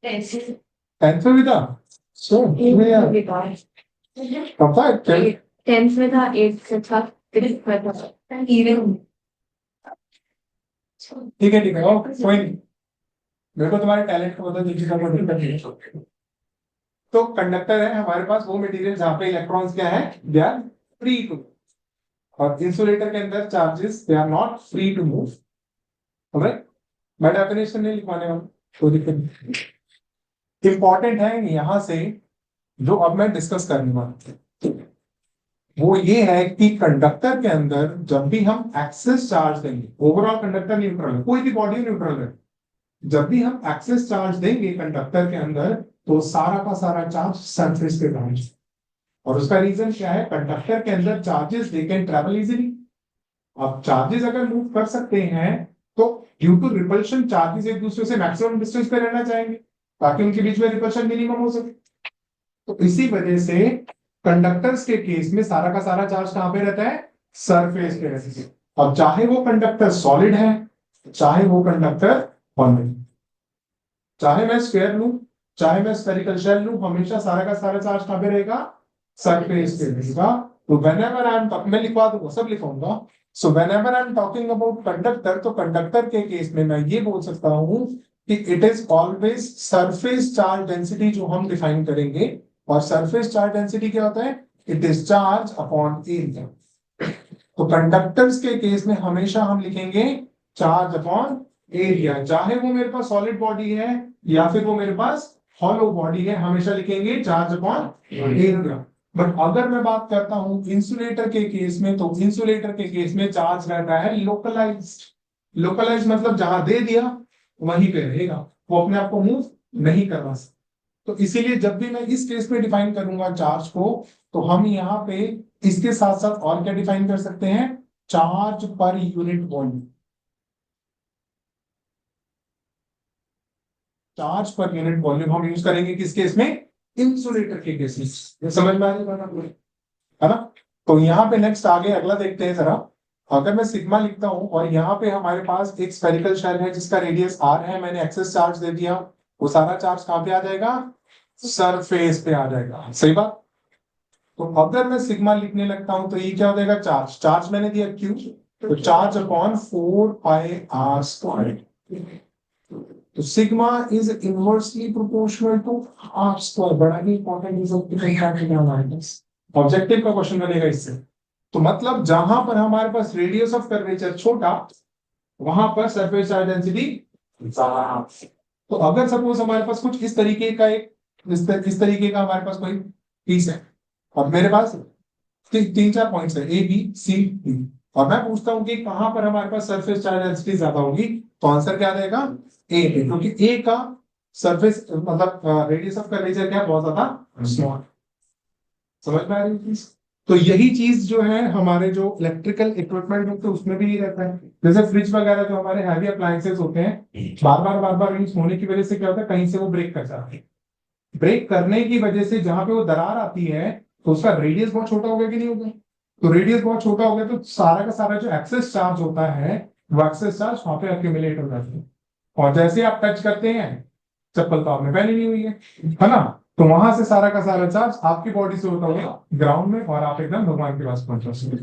टेंथ में भी था? सो यार कब था? टेंथ में था, एट्थ से था, फिफ्थ में था, इवन। ठीक है ठीक है, ओके, कोई नहीं, मेरे को तुम्हारे टैलेंट को पता चल कोई दिक्कत नहीं है। तो कंडक्टर है हमारे पास वो मटेरियल जहाँ पे इलेक्ट्रॉन्स क्या है, दे आर फ्री टू, और इंसुलेटर के अंदर charges they are not free to move. Right, मैं डेफिनेशन नहीं लिखवाने वाला, कोई दिक्कत नहीं। इंपॉर्टेंट है यहाँ से जो अब मैं डिस्कस करने वाला हूं, वो ये है कि कंडक्टर के अंदर जब भी हम एक्सेस चार्ज देंगे, ओवरऑल कंडक्टर न्यूट्रल है, कोई भी बॉडी न्यूट्रल है, जब भी हम एक्सेस चार्ज देंगे कंडक्टर के अंदर, तो सारा का सारा चार्ज सरफेस पे पहुंचे। और उसका रीजन क्या है? कंडक्टर के अंदर charges they can travel easily. अब चार्जेस अगर मूव कर सकते हैं, तो ड्यू टू रिपल्शन चार्जेस एक दूसरे से मैक्सिमम डिस्टेंस पे रहना चाहेंगे, ताकि उनके बीच में रिपल्शन मिनिमम हो सके। तो इसी वजह से कंडक्टर्स के केस में सारा का सारा चार्ज कहां पे रहता है? सरफेस पे रहता है। अब चाहे वो कंडक्टर सॉलिड है, चाहे वो कंडक्टर बॉन्डेड, चाहे मैं स्क्वायर लूं, चाहे मैं स्फेरिकल शेल लूं, हमेशा सारा का सारा चार्ज कहां पे रहेगा? सरफेस पे रहेगा। तो व्हेनेवर आई एम टॉकिंग, मैं लिखवा दूंगा, सब लिखूंगा। So whenever I am talking about conductor, तो कंडक्टर के केस में मैं ये बोल सकता हूं कि it is always surface charge density, जो हम डिफाइन करेंगे। और सरफेस चार्ज डेंसिटी क्या होता है? It is charge upon area. तो कंडक्टर्स के केस में हमेशा हम लिखेंगे चार्ज अपॉन एरिया, चाहे वो मेरे पास सॉलिड बॉडी है या फिर वो मेरे पास हॉलो बॉडी है, हमेशा लिखेंगे चार्ज अपॉन एरिया। बट अगर मैं बात करता हूं इंसुलेटर के केस में, तो इंसुलेटर के केस में चार्ज रहता है लोकलाइज्ड। लोकलाइज्ड मतलब जहां दे दिया वहीं पे रहेगा, वो अपने आप को मूव नहीं करवा सकता। तो इसीलिए जब भी मैं इस केस में डिफाइन करूंगा चार्ज को, तो हम यहाँ पे इसके साथ साथ और क्या डिफाइन कर सकते हैं? Charge per unit volume. Charge per unit volume हम यूज करेंगे किस केस में? इंसुलेटर के केस में। ये समझ में आ रही बात आपको, है ना? तो यहाँ पे नेक्स्ट आगे अगला देखते हैं जरा। अगर मैं सिग्मा लिखता हूं और यहाँ पे हमारे पास एक स्फेरिकल शेल है जिसका रेडियस r है, मैंने एक्सेस चार्ज दे दिया, वो सारा चार्ज कहां पे आ जाएगा? सरफेस पे आ जाएगा, सही बात। तो अगर मैं सिग्मा लिखने लगता हूं तो ये क्या हो जाएगा? चार्ज, चार्ज मैंने दिया q, तो चार्ज अपॉन 4πr²। तो sigma is inversely proportional to r²। बड़ा ही इंपॉर्टेंट ऑब्जेक्टिव का क्वेश्चन बनेगा इससे। तो मतलब जहां पर हमारे पास रेडियस ऑफ कर्वेचर छोटा, वहां पर सरफेस चार्ज डेंसिटी ज्यादा। तो अगर सपोज हमारे पास कुछ इस तरीके का एक इस तरीके का हमारे पास कोई पीस है, और मेरे पास तीन चार पॉइंट्स है A B C D, और मैं पूछता हूं कि कहां पर हमारे पास सरफेस चार्ज डेंसिटी ज्यादा होगी, तो आंसर क्या रहेगा? ए पे, क्योंकि ए का सरफेस मतलब रेडियस ऑफ कर्वेचर क्या है? बहुत ज्यादा स्मॉल। समझ में आ रही है? तो यही चीज जो है हमारे जो इलेक्ट्रिकल इक्विपमेंट होते हैं उसमें भी नहीं रहता है। जैसे फ्रिज वगैरह जो हमारे हैवी अप्लायंसेस होते हैं, बार बार यूज होने की वजह से क्या होता है? कहीं से वो ब्रेक कर जाते हैं। ब्रेक करने की वजह से जहां पे वो दरार आती है, तो उसका रेडियस बहुत छोटा हो गया कि नहीं होगा? तो रेडियस बहुत छोटा हो गया, तो सारा का सारा जो एक्सेस चार्ज होता है, वो एक्सेस चार्ज वहां पे अक्यूमुलेट हो जाता है। और जैसे आप टच करते हैं, चप्पल तो आपने पहनी नहीं हुई है ना, तो वहां से सारा का सारा चार्ज आपकी बॉडी से होता होगा ग्राउंड में, और आप एकदम भगवान के पास पहुंच जाते।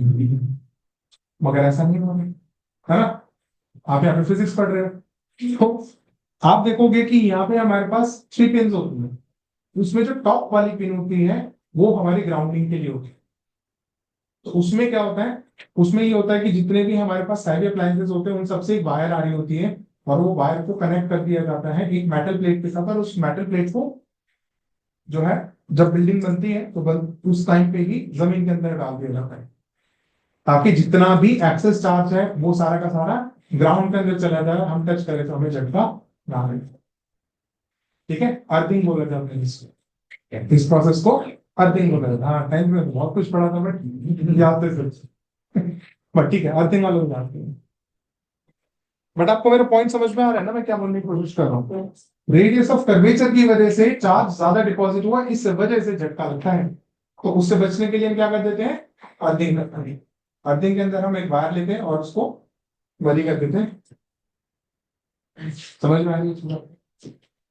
मगर ऐसा नहीं होगा, है ना? आप यहाँ पे फिजिक्स पढ़ रहे हो, तो आप देखोगे कि यहाँ पे हमारे पास 3 पिन होती है। उसमें जो टॉप वाली पिन होती है वो हमारी ग्राउंडिंग के लिए होती है। तो उसमें क्या होता है? उसमें ये होता है कि जितने भी हमारे पास हैवी अप्लायंसेस होते हैं, उन सबसे एक वायर आ रही होती है, और वो वायर को कनेक्ट कर दिया जाता है एक मेटल प्लेट के साथ, और उस मेटल प्लेट को जो है जब बिल्डिंग बनती है तो उस टाइम पे ही जमीन के अंदर डाल दिया जाता है, ताकि जितना भी एक्सेस चार्ज है वो सारा का सारा ग्राउंड के अंदर चला जाए, हम टच करें तो हमें झटका ना लगे। ठीक है, अर्थिंग बोला जाता है इसको, इस प्रोसेस को अर्थिंग बोला जाता है। हाँ, टाइम में बहुत कुछ पढ़ा था बट याद तो सिर्फ बट ठीक है, अर्थिंग वाले को जानते हैं। बट आपको मेरा पॉइंट समझ में आ रहा है ना, मैं क्या बोलने की कोशिश कर रहा हूँ? रेडियस ऑफ कर्वेचर की वजह से चार्ज ज्यादा डिपॉजिट हुआ, इस वजह से झटका लगता है। तो उससे बचने के लिए हम क्या कर देते हैं, अर्थिंग करते हैं। अर्थिंग के अंदर हम एक वायर लेते हैं और उसको बरी कर देते हैं। समझ में आ रही है चीज़?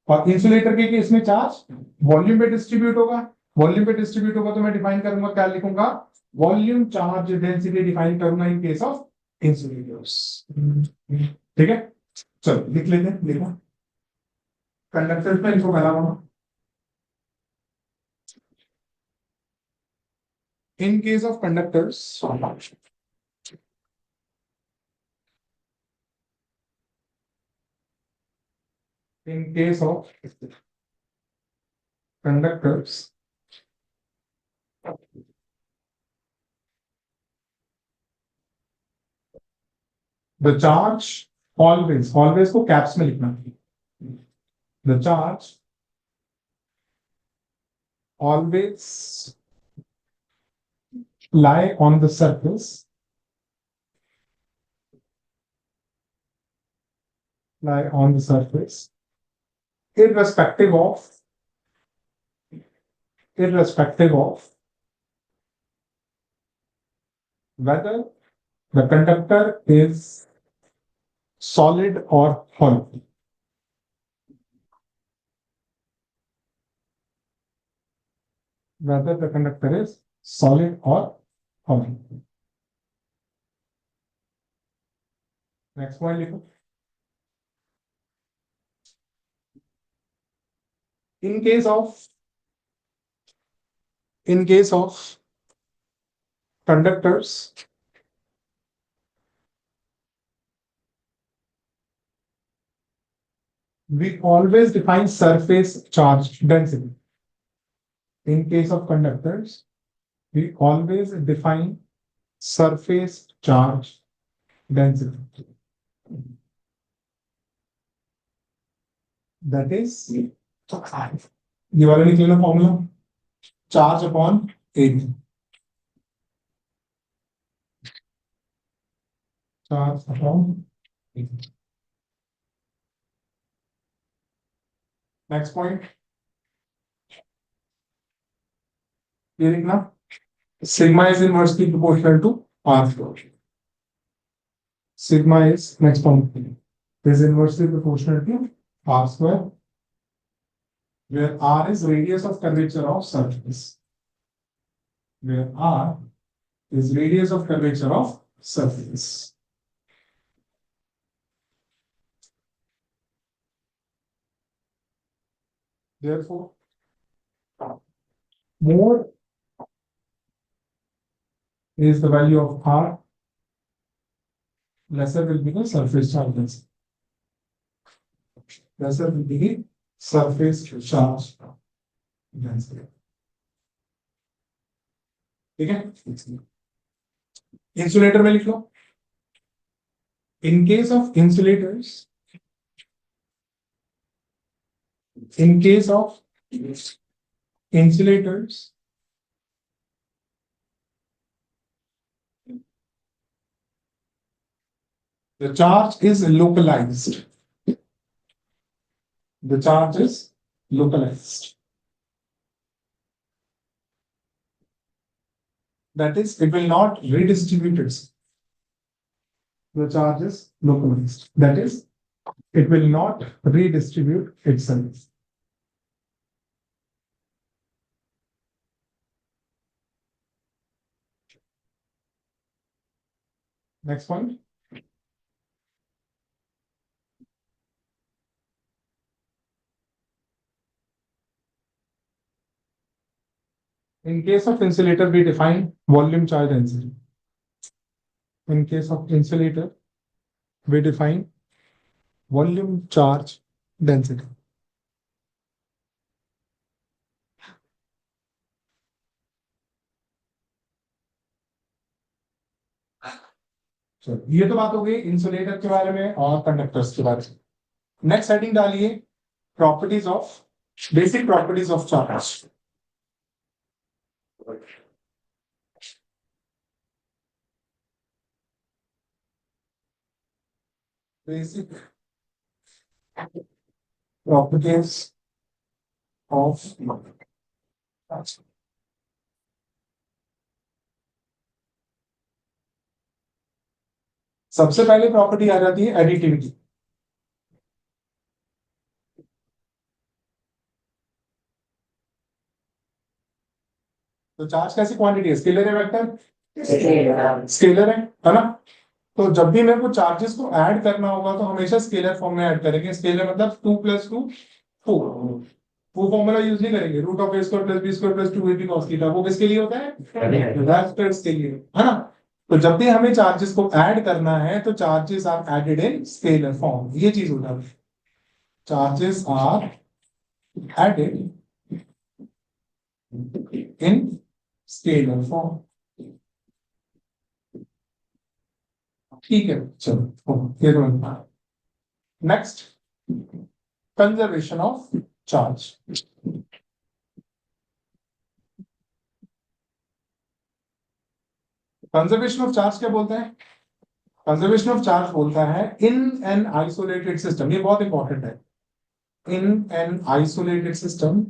और इंसुलेटर के केस में चार्ज वॉल्यूम पे डिस्ट्रीब्यूट होगा। वॉल्यूम पे डिस्ट्रीब्यूट होगा तो मैं डिफाइन करूंगा, क्या लिखूंगा, वॉल्यूम चार्ज डेंसिटी डिफाइन करूंगा इन केस ऑफ इंसुलेटर्स। ठीक है, चलो लिख लेते हैं, लिखो कंडक्टर पे इनको पहला होगा। In case of conductors, in case of conductors, the charge always को कैप्स में लिखना, the charge always lie on the surface, irrespective of whether the conductor is solid or hollow. Whether the conductor is solid or hollow. Next point लिखो। In case of conductors, we always define surface charge density. In case of conductors, we always define surface charge density. That is, you already clear the formula, charge upon area. Charge upon area. Next point. Clear now? Sigma is inversely proportional to R square. Sigma is, next point, is inversely proportional to R square, where R is radius of curvature of surface. Where R is radius of curvature of surface. Therefore, more is the value of R, lesser will be the surface charge density. Lesser will be the surface charge density. ठीक है, इंसुलेटर में लिख लो। In case of insulators, the charge is localized. The charge is localized. That is, it will not redistribute itself. The charge is localized. That is, it will not redistribute itself. Next one. In case of insulator, we define volume charge density. In case of insulator, we define volume charge density. ये तो बात हो गई इंसुलेटर के बारे में और कंडक्टर्स के बारे में। नेक्स्ट हेडिंग डालिए properties of basic properties of charge. Basic properties of charge. सबसे पहले प्रॉपर्टी आ जाती है एडिटिविटी। तो चार्ज कैसी क्वांटिटी है, स्केलर है वेक्टर, स्केलर है ना। तो जब भी मेरे को चार्जेस को ऐड करना होगा तो हमेशा स्केलर फॉर्म में ऐड करेंगे। स्केलर मतलब 2 + 2 4। वो फॉर्मूला यूज नहीं करेंगे root of a² + b² + 2ab cos theta. वो किसके लिए होता है, वेक्टर्स के लिए, है ना। तो जब भी हमें चार्जेस को ऐड करना है तो charges are added in scalar form, ये चीज होता है। Charges are added in scalar form. ठीक है, चलो ये तो next conservation of charge. Conservation of charge क्या बोलता है, कंजर्वेशन ऑफ चार्ज बोलता है इन एन आइसोलेटेड सिस्टम, ये बहुत इंपॉर्टेंट है, in an isolated system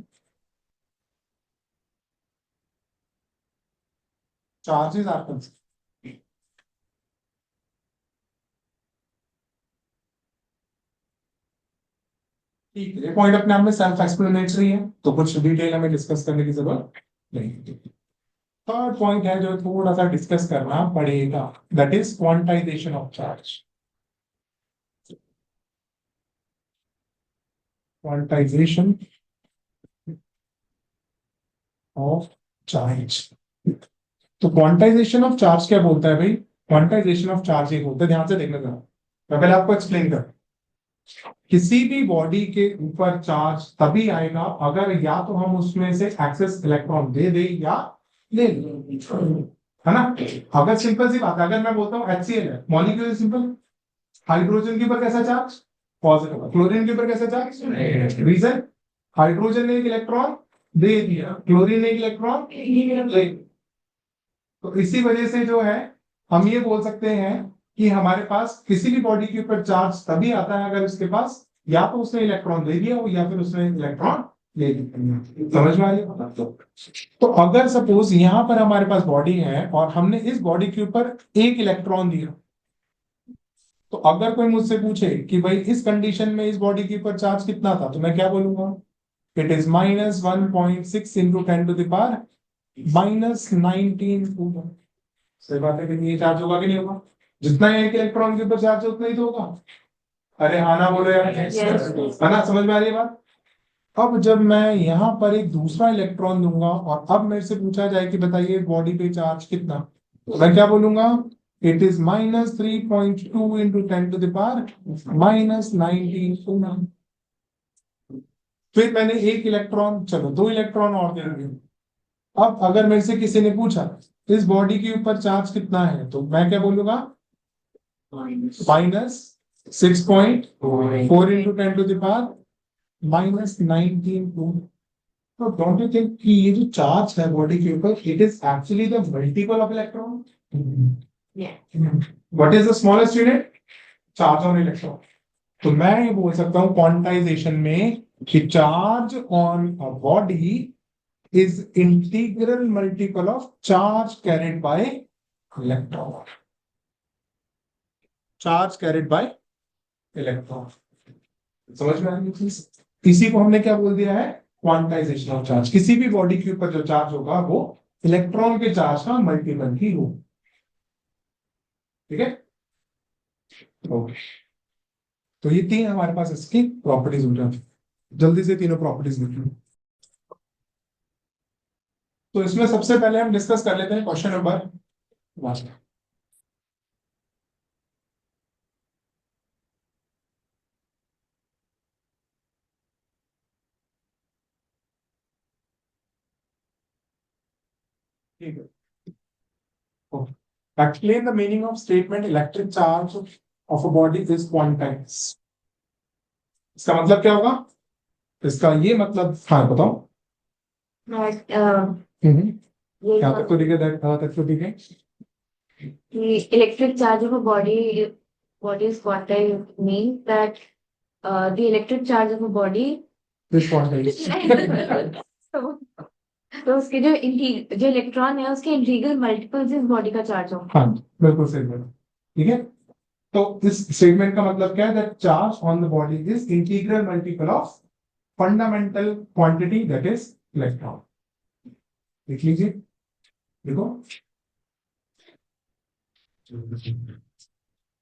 charges are conserved. ठीक है, ये पॉइंट अपने आप में सेल्फ एक्सप्लेनेटरी है तो कुछ डिटेल हमें डिस्कस करने की जरूरत नहीं। थर्ड पॉइंट है जो थोड़ा सा डिस्कस करना पड़ेगा, that is quantization of charge. Quantization of charge. तो क्वांटाइजेशन ऑफ चार्ज क्या बोलता है भाई, क्वांटाइजेशन ऑफ चार्ज ये बोलता है, ध्यान से देखना जरा, मैं पहले आपको एक्सप्लेन कर। किसी भी बॉडी के ऊपर चार्ज तभी आएगा अगर या तो हम उसमें से एक्सेस इलेक्ट्रॉन दे दे या ले लें, है ना। अगर सिंपल सी बात है, अगर मैं बोलता हूँ HCl है, मॉलिक्यूल सिंपल, हाइड्रोजन के ऊपर कैसा चार्ज पॉजिटिव, क्लोरीन के ऊपर कैसा चार्ज, रीजन हाइड्रोजन ने एक इलेक्ट्रॉन दे दिया, क्लोरीन ने एक इलेक्ट्रॉन ले। तो इसी वजह से जो है हम ये बोल सकते हैं कि हमारे पास किसी भी बॉडी के ऊपर चार्ज तभी आता है अगर उसके पास या तो उसने इलेक्ट्रॉन दे दिया हो या फिर उसने इलेक्ट्रॉन ले लिया। समझ में आ रही है। तो अगर सपोज यहां पर हमारे पास बॉडी है और हमने इस बॉडी के ऊपर एक इलेक्ट्रॉन दिया, तो अगर कोई मुझसे पूछे कि भाई इस कंडीशन में इस बॉडी के ऊपर चार्ज कितना था, तो मैं क्या बोलूंगा, इट इज -1.6 इंटू 10⁻⁻19 कूलम। सही बात है कि ये चार्ज होगा कि नहीं होगा, जितना एक इलेक्ट्रॉन के ऊपर चार्ज है उतना ही तो होगा। अरे हाँ ना बोलो यार, है ना, समझ में आ रही है बात। अब जब मैं यहाँ पर एक दूसरा इलेक्ट्रॉन दूंगा और अब मेरे से पूछा जाए कि बताइए बॉडी पे चार्ज कितना, तो मैं क्या बोलूंगा, इट इज -3.2 इंटू 10⁻⁻19 कूलम। फिर मैंने एक इलेक्ट्रॉन, चलो 2 इलेक्ट्रॉन और दे दिए। अब अगर मेरे से किसी ने पूछा इस बॉडी के ऊपर चार्ज कितना है, तो मैं क्या बोलूंगा, -6.4 इंटू 10⁻⁻19 कूलम। तो डोंट यू थिंक कि ये जो चार्ज है बॉडी के ऊपर, it is actually the multiple of electron. What is the smallest unit, charge on electron. तो मैं ये बोल सकता हूं क्वांटाइजेशन में कि charge on a body is integral multiple of charge carried bye electron. Charge carried bye electron, समझ में आ रही है। इसी को हमने क्या बोल दिया है, क्वांटाइजेशन ऑफ चार्ज। किसी भी बॉडी के ऊपर जो चार्ज होगा वो इलेक्ट्रॉन के चार्ज का मल्टीपल ही हो। ठीक है, ओके। तो ये तीन हमारे पास इसकी प्रॉपर्टीज हो जाती, जल्दी से तीनों प्रॉपर्टीज लिख लो। तो इसमें सबसे पहले हम डिस्कस कर लेते हैं क्वेश्चन नंबर 1। ठीक है, explain the meaning of statement electric charge of a body is quantized. इसका मतलब क्या होगा? इसका ये मतलब, हाँ बताओ। ये यहाँ तक तो ठीक है, यहाँ तक तो ठीक है। electric charge of a body is quantized means that the electric charge of a body This quantized. तो उसके जो इलेक्ट्रॉन है उसके इंटीग्रल मल्टीपल्स इस बॉडी का चार्ज हो। हाँ बिल्कुल सही बात, ठीक है। तो इस स्टेटमेंट का मतलब क्या है? That charge on the body is integral multiple of fundamental quantity that is electron. देख लीजिए, देखो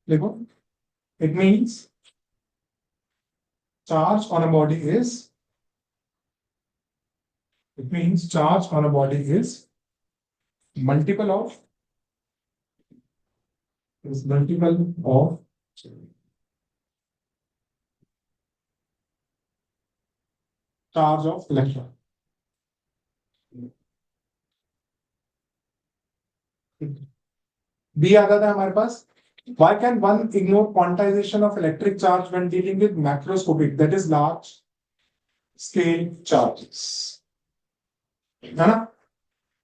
देखो, it means charge on a body is, it means charge on a body is multiple of, charge of electron. B आता था हमारे पास, why can one ignore quantization of electric charge when dealing with macroscopic, that is large scale charges, है ना?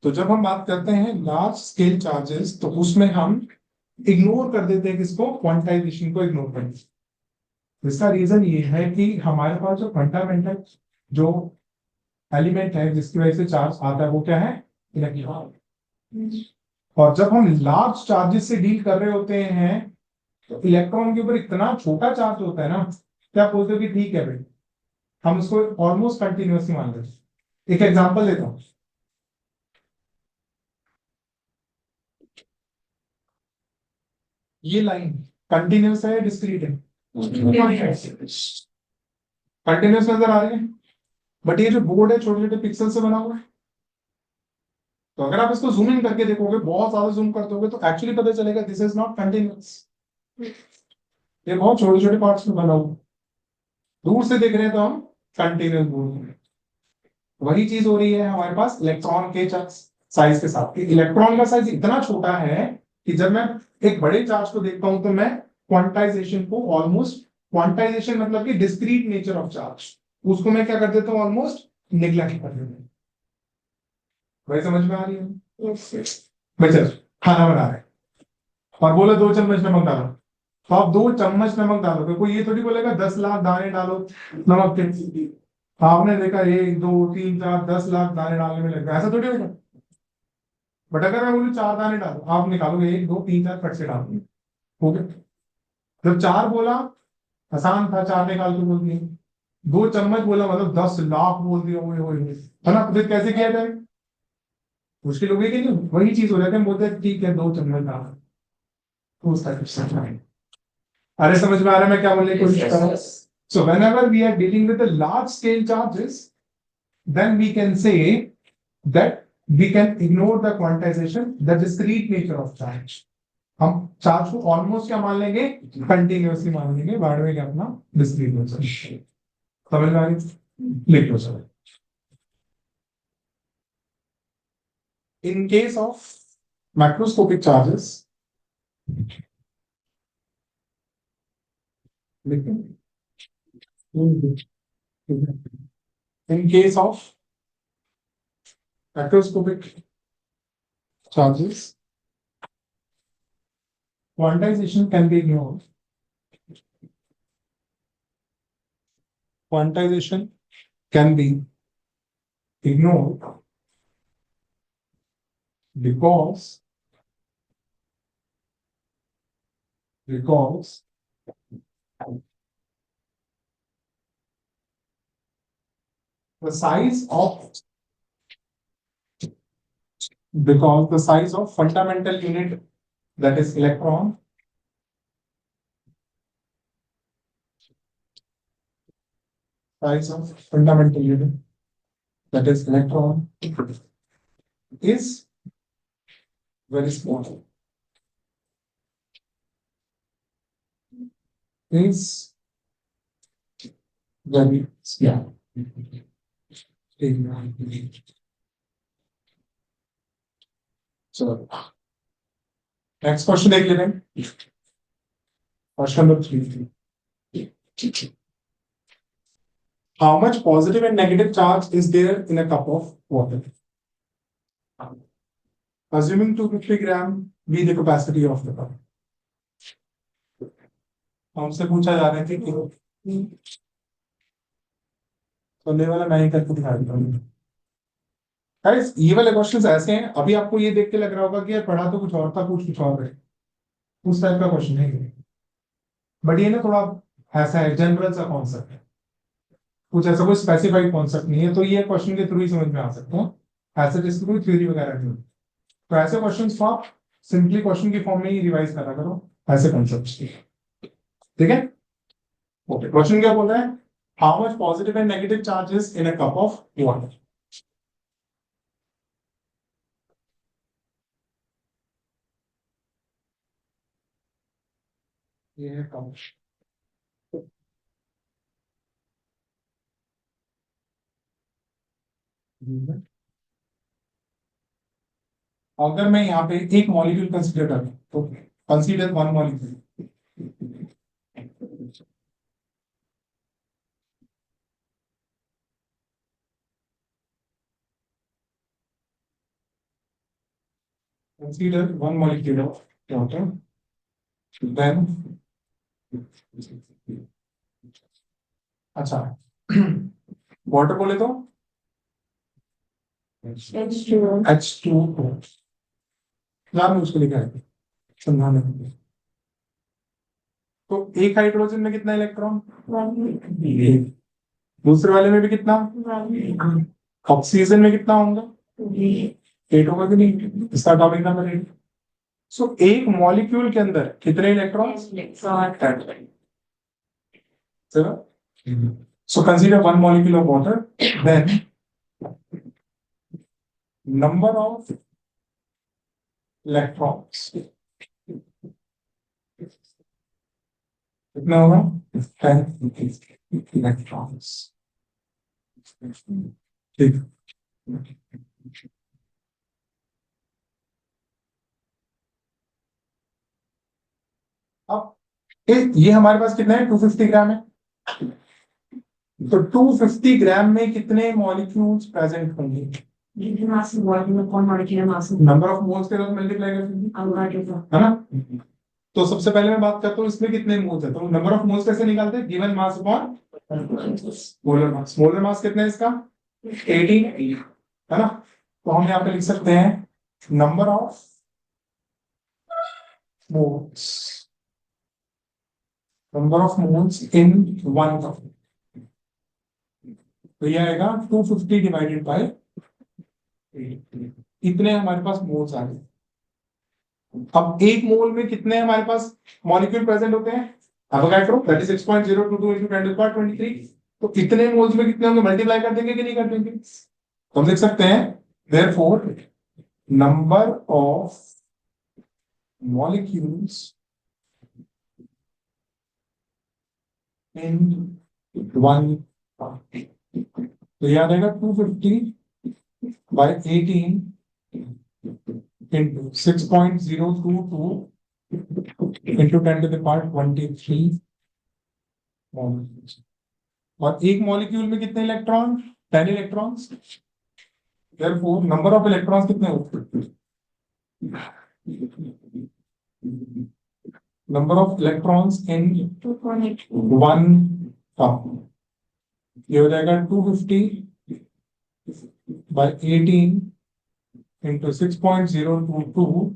तो जब हम बात करते हैं लार्ज स्केल चार्जेस, तो उसमें हम इग्नोर कर देते हैं किसको? क्वांटाइजेशन को इग्नोर कर देते हैं। इसका रीजन ये है कि हमारे पास जो फंडामेंटल जो एलिमेंट है जिसकी वजह से चार्ज आता है वो क्या है? इलेक्ट्रॉन। और जब हम लार्ज चार्जेस से डील कर रहे होते हैं तो इलेक्ट्रॉन के ऊपर इतना छोटा चार्ज होता है ना, क्या आप बोलते हो कि ठीक है भाई, हम इसको ऑलमोस्ट कंटिन्यूअसली मान लेते हैं। एक एग्जांपल देता हूं, ये लाइन कंटिन्यूअस है या डिस्क्रीट है? कंटिन्यूअस नजर आ रही है, बट ये जो बोर्ड है छोटे छोटे पिक्सल से बना हुआ है। तो अगर आप इसको जूम इन करके देखोगे, बहुत ज्यादा जूम कर दोगे, तो एक्चुअली पता चलेगा दिस इज नॉट कंटिन्यूअस, ये बहुत छोटे छोटे पार्ट्स में बना हुआ। दूर से देख रहे हैं तो हम कंटिन्यूअस बोल रहे हैं। वही चीज हो रही है हमारे पास इलेक्ट्रॉन के साइज के साथ। इलेक्ट्रॉन का साइज इतना छोटा है कि जब मैं एक बड़े चार्ज को देखता हूं तो मैं क्वांटाइजेशन को ऑलमोस्ट, क्वांटाइजेशन मतलब कि डिस्क्रीट नेचर ऑफ चार्ज, उसको मैं क्या कर देता हूं? ऑलमोस्ट निग्लेक्ट कर देता हूं। वही समझ में आ रही है? बच्चा खाना बना रहे और बोले 2 चम्मच नमक डालो, तो आप 2 चम्मच नमक डालोगे, कोई ये थोड़ी बोलेगा 10 लाख दाने डालो नमक के। आपने देखा 1 2 3 4 10 लाख दाने डालने में लगता है, ऐसा थोड़ी होगा। बट अगर मैं बोलूं 4 दाने डालो, आप निकालोगे 1 2 3 4 फट से डालोगे, हो गया। जब 4 बोला आसान था, 4 निकाल के बोल दिए। 2 चम्मच बोला मतलब 10 लाख बोल दिया, वो है ना? फिर कैसे किया जाए? मुश्किल हो गई कि नहीं? वही चीज हो जाती है, हम बोलते हैं ठीक है 2 चम्मच डाल, तो उसका कुछ नहीं। अरे समझ में आ रहा है मैं क्या बोलने की कोशिश कर रहा हूँ? So whenever we are dealing with the large scale charges, then we can say that we can ignore the quantization, the discrete nature of charge. हम चार्ज को ऑलमोस्ट क्या मान लेंगे? कंटिन्यूअसली मान लेंगे, बाद में क्या अपना डिस्क्रीट नेचर। समझ में आ रही? लिख लो sir. In case of macroscopic charges, in case of macroscopic charges, quantization can be ignored. Quantization can be ignored because the size of, because the size of fundamental unit, that is electron, size of fundamental unit, that is electron, is very small, is very small. चलो नेक्स्ट क्वेश्चन देख लेते हैं, question number 3। How much positive and negative charge is there in a cup of water? Assuming 250 gram be the capacity of the cup. हमसे पूछा जा रहा है कि सोने वाला मैं ही करके दिखा देता हूँ। Guys, ये वाले क्वेश्चंस ऐसे हैं, अभी आपको ये देख के लग रहा होगा कि यार पढ़ा तो कुछ और था, कुछ और है, उस टाइप का क्वेश्चन है ये। बट ये ना थोड़ा ऐसा है, जनरल सा कॉन्सेप्ट है, कुछ ऐसा कोई स्पेसिफाइड कॉन्सेप्ट नहीं है, तो ये क्वेश्चन के थ्रू ही समझ में आ सकते हैं, ऐसे जिसकी कोई थ्योरी वगैरह नहीं होती। तो ऐसे क्वेश्चंस को आप सिंपली क्वेश्चन की फॉर्म में ही रिवाइज करा करो, ऐसे कॉन्सेप्ट्स की, ठीक है। ओके, क्वेश्चन क्या बोल रहा है? How much positive and negative charges in a cup of water? ये है कप, अगर मैं यहाँ पे एक मॉलिक्यूल कंसीडर करूं तो consider one molecule, consider one molecule of water, then अच्छा वाटर बोले तो H2O, नाम उसको लिखा है समझाने के लिए। तो एक हाइड्रोजन में कितना इलेक्ट्रॉन? दूसरे वाले में भी कितना? ऑक्सीजन में कितना होगा? 8 होगा कि नहीं? इसका एटॉमिक नंबर 8। सो एक मॉलिक्यूल के अंदर कितने electrons? So consider one molecule of water, then number of electrons कितना होगा? 10 electrons, ठीक। अब ये हमारे पास कितना है? 250 ग्राम है, तो 250 ग्राम में कितने मॉलिक्यूल्स प्रेजेंट होंगे? नंबर ऑफ मोल्स के साथ मल्टीप्लाई कर, है ना। तो सबसे पहले मैं बात करता हूँ इसमें कितने मोल्स है, तो नंबर ऑफ मोल्स कैसे निकालते हैं? Given mass upon molar mass. Molar mass कितना है इसका? 18, है ना। तो हम यहाँ पे लिख सकते हैं number of moles, number of moles in 1 cup, तो ये आएगा 250 डिवाइडेड बाय 8, इतने हमारे पास मोल्स आ गए। अब एक मोल में कितने हमारे पास मॉलिक्यूल प्रेजेंट होते हैं? Avogadro, that is 6.022 into 10 to the power 23। तो इतने मोल्स में कितने होंगे? मल्टीप्लाई कर देंगे कि नहीं कर देंगे? तो हम लिख सकते हैं therefore number of molecules in 1 तो याद आएगा 250 by 18 into 6.022 into 10 to the power 23 molecules। और एक मॉलिक्यूल में कितने electron? 10 electrons, therefore number of electrons कितने होते हैं? Number of electrons in 1 cup, ये हो जाएगा 250 by 18 into 6.022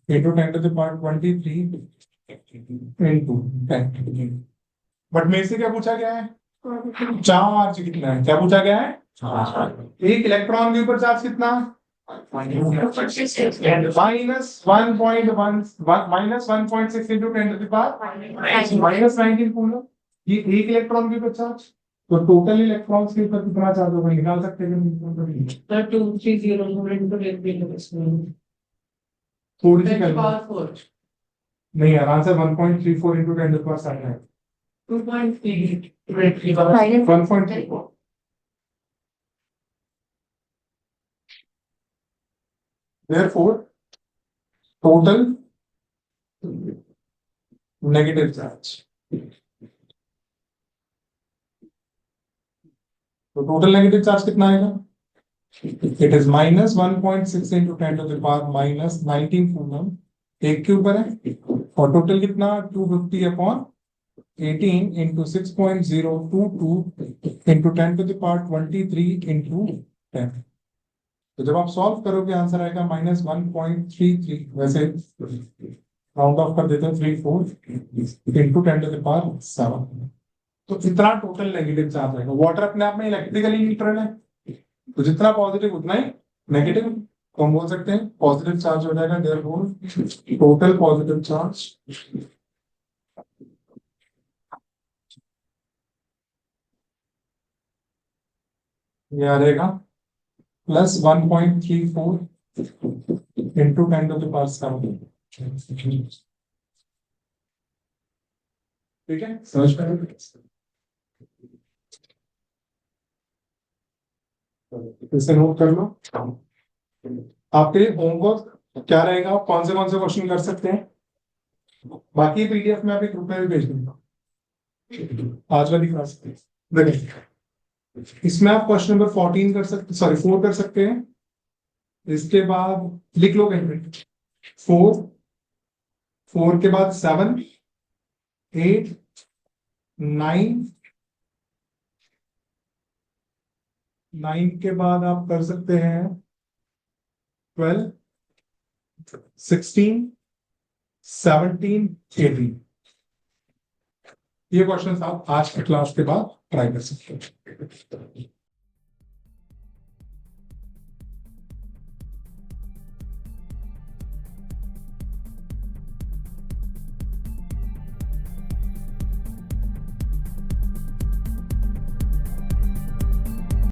into 10 to the power 23 into 10। But मेरे से क्या पूछा गया है? चार्ज कितना है? क्या पूछा गया है? एक इलेक्ट्रॉन के ऊपर चार्ज कितना? -1.6 into 10 to the power -19 coulomb. ये एक इलेक्ट्रॉन के ऊपर चार्ज, तो टोटल इलेक्ट्रॉन्स के ऊपर कितना चार्ज होगा निकाल सकते हैं? थोड़ी सी नहीं यार, answer 1.34 into 10 to the power 7 है। 1.34 Therefore, total negative charge. तो टोटल नेगेटिव चार्ज कितना आएगा? It is minus 1.6 into 10 to the power minus 19 coulomb एक के ऊपर है, और टोटल कितना 250 upon 18 into 6.022 into 10 to the power 23 into 10। तो जब आप सॉल्व करोगे आंसर आएगा माइनस 1.33, वैसे राउंड ऑफ कर देते हैं 34 इंटू 10 टू द पावर 7। तो इतना टोटल नेगेटिव चार्ज रहेगा। वाटर अपने आप में इलेक्ट्रिकली न्यूट्रल है, तो जितना पॉजिटिव उतना ही नेगेटिव, तो हम बोल सकते हैं पॉजिटिव चार्ज हो जाएगा, देयरफॉर टोटल पॉजिटिव चार्ज ये आ रहेगा plus 1.34 into 10 to the power 7। ठीक है, समझ पाएंगे? इसे नोट कर लो। आपके लिए होमवर्क क्या रहेगा, कौन से क्वेश्चन कर सकते हैं, बाकी पीडीएफ में आप एक रुपए भी भेज दूंगा आज वाली क्लास में। देखिए इसमें आप क्वेश्चन नंबर 14 कर सकते, सॉरी 4 कर सकते हैं। इसके बाद लिख लो कहीं पे 4, 4 के बाद 7, 8, 9, 9 के बाद आप कर सकते हैं 12, 16, 17, 18। ये क्वेश्चन आप आज की क्लास के बाद ट्राई कर सकते हैं।